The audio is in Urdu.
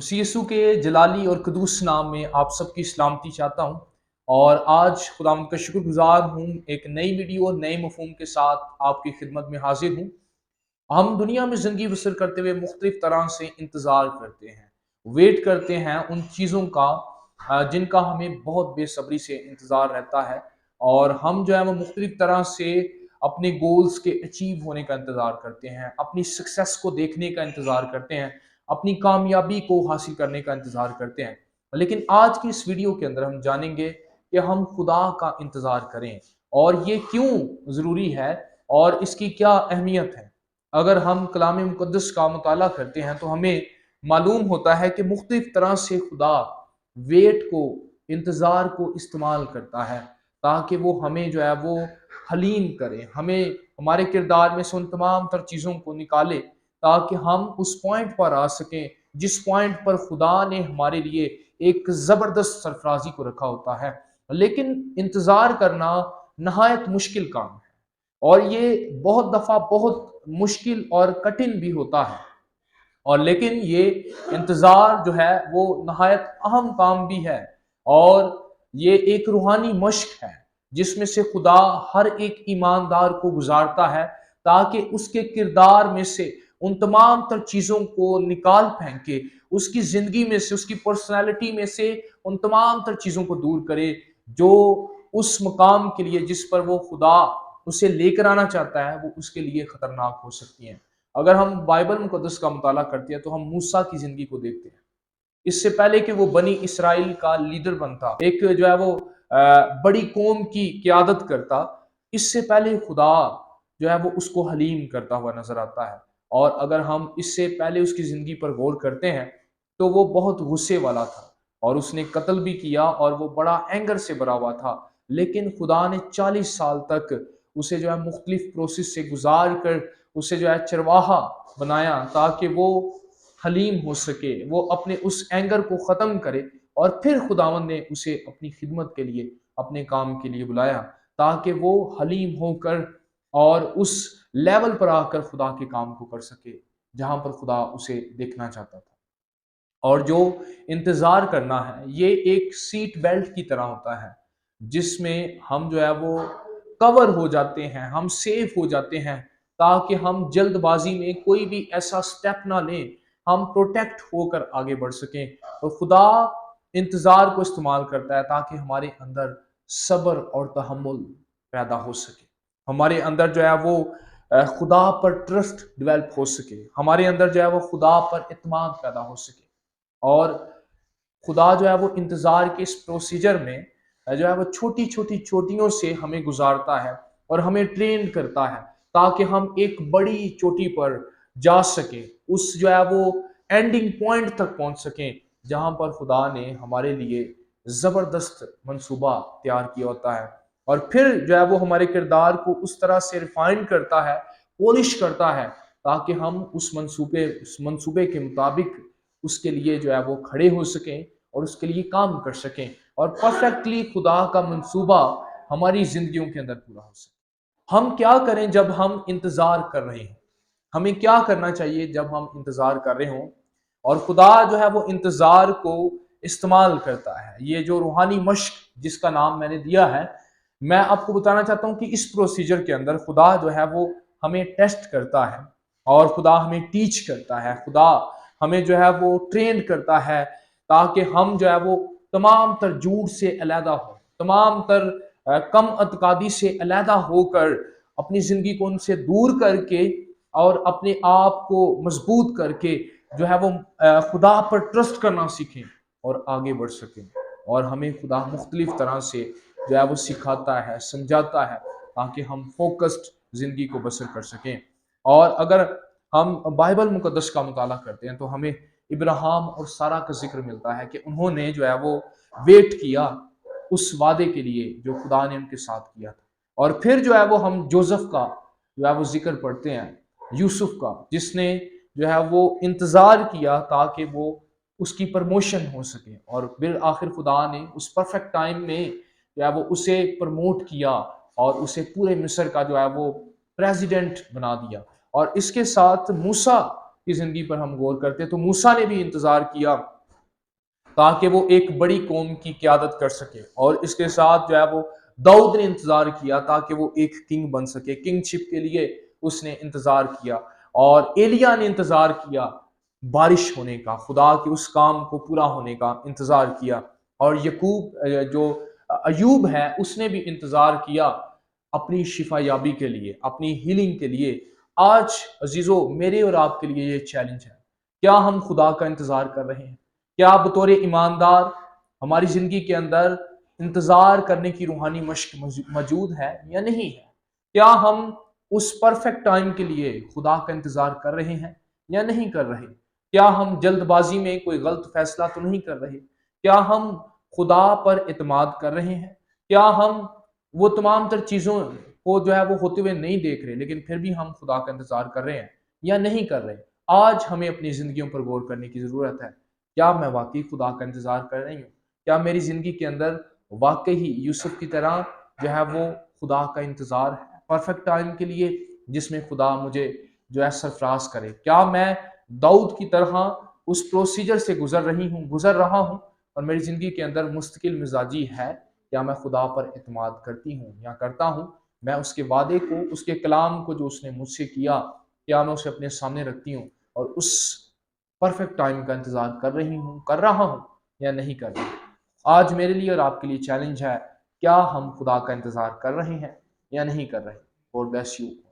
مسیح یسوع کے جلالی اور قدوس نام میں آپ سب کی سلامتی چاہتا ہوں، اور آج خداوند کا شکر گزار ہوں ایک نئی ویڈیو نئے مفہوم کے ساتھ آپ کی خدمت میں حاضر ہوں۔ ہم دنیا میں زندگی بسر کرتے ہوئے مختلف طرح سے انتظار کرتے ہیں، ویٹ کرتے ہیں ان چیزوں کا جن کا ہمیں بہت بے صبری سے انتظار رہتا ہے، اور ہم جو ہے وہ مختلف طرح سے اپنے گولز کے اچیو ہونے کا انتظار کرتے ہیں، اپنی سکسیس کو دیکھنے کا انتظار کرتے ہیں، اپنی کامیابی کو حاصل کرنے کا انتظار کرتے ہیں۔ لیکن آج کی اس ویڈیو کے اندر ہم جانیں گے کہ ہم خدا کا انتظار کریں، اور یہ کیوں ضروری ہے اور اس کی کیا اہمیت ہے۔ اگر ہم کلام مقدس کا مطالعہ کرتے ہیں تو ہمیں معلوم ہوتا ہے کہ مختلف طرح سے خدا ویٹ کو، انتظار کو استعمال کرتا ہے تاکہ وہ ہمیں جو ہے وہ حلیم کرے، ہمیں ہمارے کردار میں سے ان تمام تر چیزوں کو نکالے تاکہ ہم اس پوائنٹ پر آ سکیں جس پوائنٹ پر خدا نے ہمارے لیے ایک زبردست سرفرازی کو رکھا ہوتا ہے۔ لیکن انتظار کرنا نہایت مشکل کام ہے، اور یہ بہت دفعہ بہت مشکل اور کٹھن بھی ہوتا ہے، اور لیکن یہ انتظار جو ہے وہ نہایت اہم کام بھی ہے، اور یہ ایک روحانی مشق ہے جس میں سے خدا ہر ایک ایماندار کو گزارتا ہے تاکہ اس کے کردار میں سے ان تمام تر چیزوں کو نکال پھینکے، اس کی زندگی میں سے، اس کی پرسنالٹی میں سے ان تمام تر چیزوں کو دور کرے جو اس مقام کے لیے جس پر وہ خدا اسے لے کر آنا چاہتا ہے وہ اس کے لیے خطرناک ہو سکتی ہیں۔ اگر ہم بائبل مقدس کا مطالعہ کرتے ہیں تو ہم موسیٰ کی زندگی کو دیکھتے ہیں۔ اس سے پہلے کہ وہ بنی اسرائیل کا لیڈر بنتا، ایک جو ہے وہ بڑی قوم کی قیادت کرتا، اس سے پہلے خدا جو ہے وہ اس کو حلیم کرتا ہوا نظر آتا ہے۔ اور اگر ہم اس سے پہلے اس کی زندگی پر غور کرتے ہیں تو وہ بہت غصے والا تھا، اور اس نے قتل بھی کیا، اور وہ بڑا اینگر سے بھرا ہوا تھا، لیکن خدا نے 40 سال تک اسے جو ہے مختلف پروسیس سے گزار کر اسے جو ہے چرواہا بنایا تاکہ وہ حلیم ہو سکے، وہ اپنے اس اینگر کو ختم کرے، اور پھر خداوند نے اسے اپنی خدمت کے لیے، اپنے کام کے لیے بلایا تاکہ وہ حلیم ہو کر اور اس لیول پر آ کر خدا کے کام کو کر سکے جہاں پر خدا اسے دیکھنا چاہتا تھا۔ اور جو انتظار کرنا ہے یہ ایک سیٹ بیلٹ کی طرح ہوتا ہے جس میں ہم جو ہے وہ کور ہو جاتے ہیں، ہم سیف ہو جاتے ہیں تاکہ ہم جلد بازی میں کوئی بھی ایسا سٹیپ نہ لیں، ہم پروٹیکٹ ہو کر آگے بڑھ سکیں۔ اور خدا انتظار کو استعمال کرتا ہے تاکہ ہمارے اندر صبر اور تحمل پیدا ہو سکے، ہمارے اندر جو ہے وہ خدا پر ٹرسٹ ڈیولپ ہو سکے، ہمارے اندر جو ہے وہ خدا پر اعتماد پیدا ہو سکے۔ اور خدا جو ہے وہ انتظار کے اس پروسیجر میں جو ہے وہ چھوٹی چھوٹی چوٹیوں سے ہمیں گزارتا ہے اور ہمیں ٹرین کرتا ہے تاکہ ہم ایک بڑی چوٹی پر جا سکیں، اس جو ہے وہ اینڈنگ پوائنٹ تک پہنچ سکیں جہاں پر خدا نے ہمارے لیے زبردست منصوبہ تیار کیا ہوتا ہے۔ اور پھر جو ہے وہ ہمارے کردار کو اس طرح سے ریفائن کرتا ہے، پولش کرتا ہے تاکہ ہم اس منصوبے کے مطابق اس کے لیے جو ہے وہ کھڑے ہو سکیں اور اس کے لیے کام کر سکیں، اور پرفیکٹلی خدا کا منصوبہ ہماری زندگیوں کے اندر پورا ہو سکے۔ ہم کیا کریں جب ہم انتظار کر رہے ہیں؟ ہمیں کیا کرنا چاہیے جب ہم انتظار کر رہے ہوں؟ اور خدا جو ہے وہ انتظار کو استعمال کرتا ہے، یہ جو روحانی مشق جس کا نام میں نے دیا ہے، میں آپ کو بتانا چاہتا ہوں کہ اس پروسیجر کے اندر خدا جو ہے وہ ہمیں ٹیسٹ کرتا ہے، اور خدا ہمیں ٹیچ کرتا ہے، خدا ہمیں جو ہے وہ ٹرین کرتا ہے تاکہ ہم جو ہے وہ تمام تر جھوٹ سے علیحدہ ہو، تمام تر کم اعتقادی سے علیحدہ ہو کر اپنی زندگی کو ان سے دور کر کے اور اپنے آپ کو مضبوط کر کے جو ہے وہ خدا پر ٹرسٹ کرنا سیکھیں اور آگے بڑھ سکیں۔ اور ہمیں خدا مختلف طرح سے جو ہے وہ سکھاتا ہے، سمجھاتا ہے تاکہ ہم فوکسڈ زندگی کو بسر کر سکیں۔ اور اگر ہم بائبل مقدس کا مطالعہ کرتے ہیں تو ہمیں ابراہیم اور سارہ کا ذکر ملتا ہے کہ انہوں نے جو ہے وہ ویٹ کیا اس وعدے کے لیے جو خدا نے ان کے ساتھ کیا تھا۔ اور پھر جو ہے وہ ہم جوزف کا جو ہے وہ ذکر پڑھتے ہیں، یوسف کا، جس نے جو ہے وہ انتظار کیا تاکہ وہ اس کی پرموشن ہو سکے، اور بالآخر خدا نے اس پرفیکٹ ٹائم میں جو ہے وہ اسے پرموٹ کیا اور اسے پورے مصر کا جو ہے وہ پریزیڈنٹ بنا دیا۔ اور اس کے ساتھ موسیٰ کی زندگی پر ہم غور کرتے ہیں تو موسیٰ نے بھی انتظار کیا تاکہ وہ ایک بڑی قوم کی قیادت کر سکے، اور اس کے ساتھ جو ہے وہ داؤد نے انتظار کیا تاکہ وہ ایک کنگ بن سکے، کنگ شپ کے لیے اس نے انتظار کیا، اور ایلیا نے انتظار کیا بارش ہونے کا، خدا کے اس کام کو پورا ہونے کا انتظار کیا، اور یعقوب جو ایوب ہے اس نے بھی انتظار کیا اپنی شفا یابی کے لیے، اپنی ہیلنگ کے لیے۔ آج عزیزو میرے اور آپ کے لیے یہ چیلنج ہے، کیا ہم خدا کا انتظار کر رہے ہیں؟ کیا بطور ایماندار ہماری زندگی کے اندر انتظار کرنے کی روحانی مشق موجود ہے یا نہیں ہے؟ کیا ہم اس پرفیکٹ ٹائم کے لیے خدا کا انتظار کر رہے ہیں یا نہیں کر رہے؟ کیا ہم جلد بازی میں کوئی غلط فیصلہ تو نہیں کر رہے؟ کیا ہم خدا پر اعتماد کر رہے ہیں؟ کیا ہم وہ تمام تر چیزوں کو جو ہے وہ ہوتے ہوئے نہیں دیکھ رہے لیکن پھر بھی ہم خدا کا انتظار کر رہے ہیں یا نہیں کر رہے؟ آج ہمیں اپنی زندگیوں پر غور کرنے کی ضرورت ہے۔ کیا میں واقعی خدا کا انتظار کر رہی ہوں؟ کیا میری زندگی کے اندر واقعی یوسف کی طرح جو ہے وہ خدا کا انتظار ہے پرفیکٹ ٹائم کے لیے، جس میں خدا مجھے جو ہے سرفراز کرے؟ کیا میں داؤد کی طرح اس پروسیجر سے گزر رہا ہوں اور میری زندگی کے اندر مستقل مزاجی ہے؟ کیا میں خدا پر اعتماد کرتی ہوں یا کرتا ہوں؟ میں اس کے وعدے کو، اس کے کلام کو جو اس نے مجھ سے کیا، کیا میں اسے اپنے سامنے رکھتی ہوں اور اس پرفیکٹ ٹائم کا انتظار کر رہا ہوں یا نہیں کر رہا؟ آج میرے لیے اور آپ کے لیے چیلنج ہے، کیا ہم خدا کا انتظار کر رہے ہیں یا نہیں کر رہے؟ God bless you.